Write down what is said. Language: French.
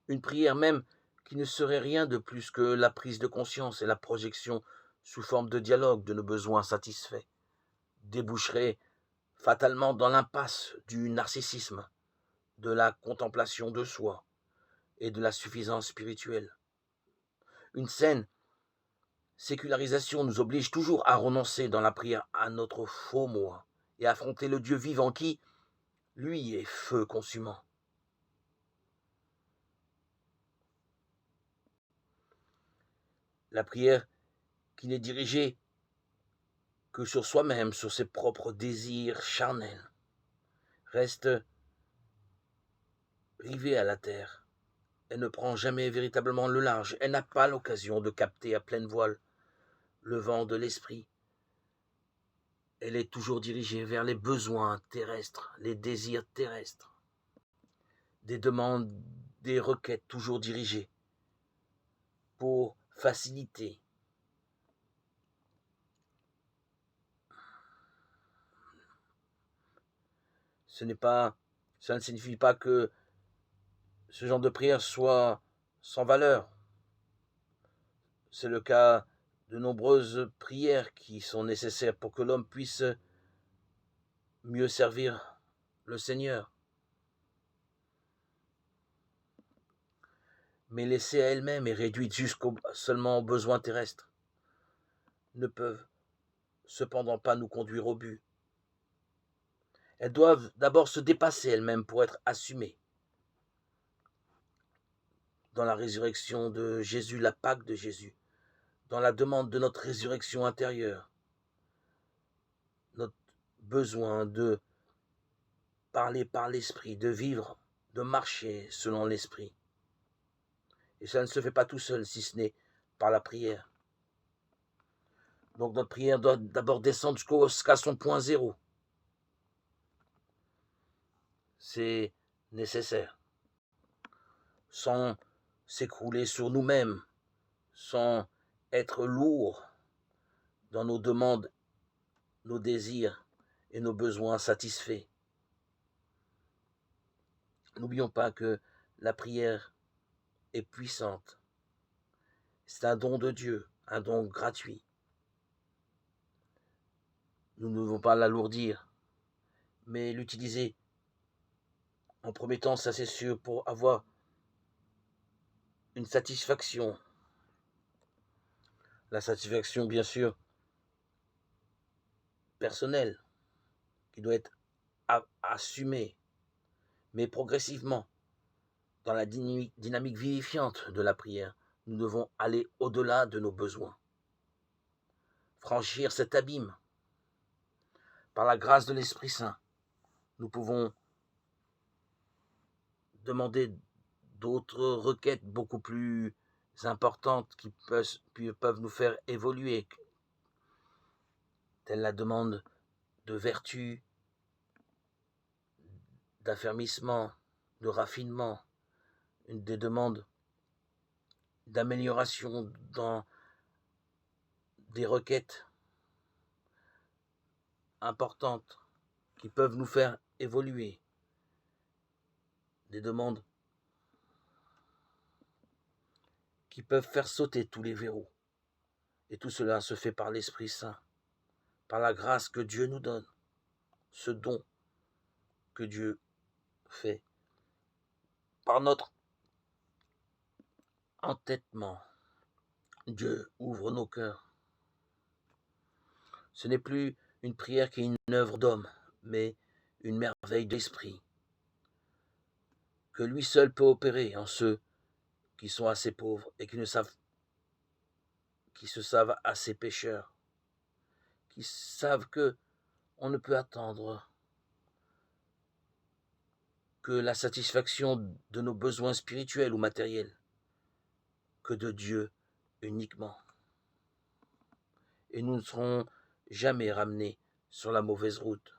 Une prière même qui ne serait rien de plus que la prise de conscience et la projection sous forme de dialogue de nos besoins satisfaits, déboucherait fatalement dans l'impasse du narcissisme, de la contemplation de soi et de la suffisance spirituelle. Une saine sécularisation nous oblige toujours à renoncer dans la prière à notre faux moi et affronter le Dieu vivant qui, lui, est feu consumant. La prière qui n'est dirigée que sur soi-même, sur ses propres désirs charnels, reste rivée à la terre. Elle ne prend jamais véritablement le large. Elle n'a pas l'occasion de capter à pleine voile le vent de l'esprit. Elle est toujours dirigée vers les besoins terrestres, les désirs terrestres, des demandes, des requêtes toujours dirigées pour faciliter. Ça ne signifie pas que ce genre de prière soit sans valeur. C'est le cas de nombreuses prières qui sont nécessaires pour que l'homme puisse mieux servir le Seigneur. Mais laissées à elles-mêmes et réduites seulement aux besoins terrestres, ne peuvent cependant pas nous conduire au but. Elles doivent d'abord se dépasser elles-mêmes pour être assumées. Dans la résurrection de Jésus, la Pâque de Jésus, dans la demande de notre résurrection intérieure, notre besoin de parler par l'esprit, de vivre, de marcher selon l'esprit. Et ça ne se fait pas tout seul, si ce n'est par la prière. Donc notre prière doit d'abord descendre jusqu'à son point zéro. C'est nécessaire. Sans s'écrouler sur nous-mêmes, sans être lourd dans nos demandes, nos désirs et nos besoins satisfaits. N'oublions pas que la prière est puissante. C'est un don de Dieu, un don gratuit. Nous ne devons pas l'alourdir, mais l'utiliser en premier temps, ça c'est sûr, pour avoir une satisfaction. La satisfaction, bien sûr, personnelle, qui doit être assumée, mais progressivement, dans la dynamique vivifiante de la prière, nous devons aller au-delà de nos besoins. Franchir cet abîme. Par la grâce de l'Esprit Saint, nous pouvons demander d'autres requêtes beaucoup plus importantes qui peuvent nous faire évoluer, telle la demande de vertu, d'affermissement, de raffinement, des demandes d'amélioration dans des requêtes importantes qui peuvent nous faire évoluer, des demandes qui peuvent faire sauter tous les verrous. Et tout cela se fait par l'Esprit Saint, par la grâce que Dieu nous donne, ce don que Dieu fait, par notre entêtement. Dieu ouvre nos cœurs. Ce n'est plus une prière qui est une œuvre d'homme, mais une merveille d'esprit, que lui seul peut opérer en ceux qui sont assez pauvres et qui se savent assez pécheurs, qui savent que on ne peut attendre que la satisfaction de nos besoins spirituels ou matériels, que de Dieu uniquement. Et nous ne serons jamais ramenés sur la mauvaise route.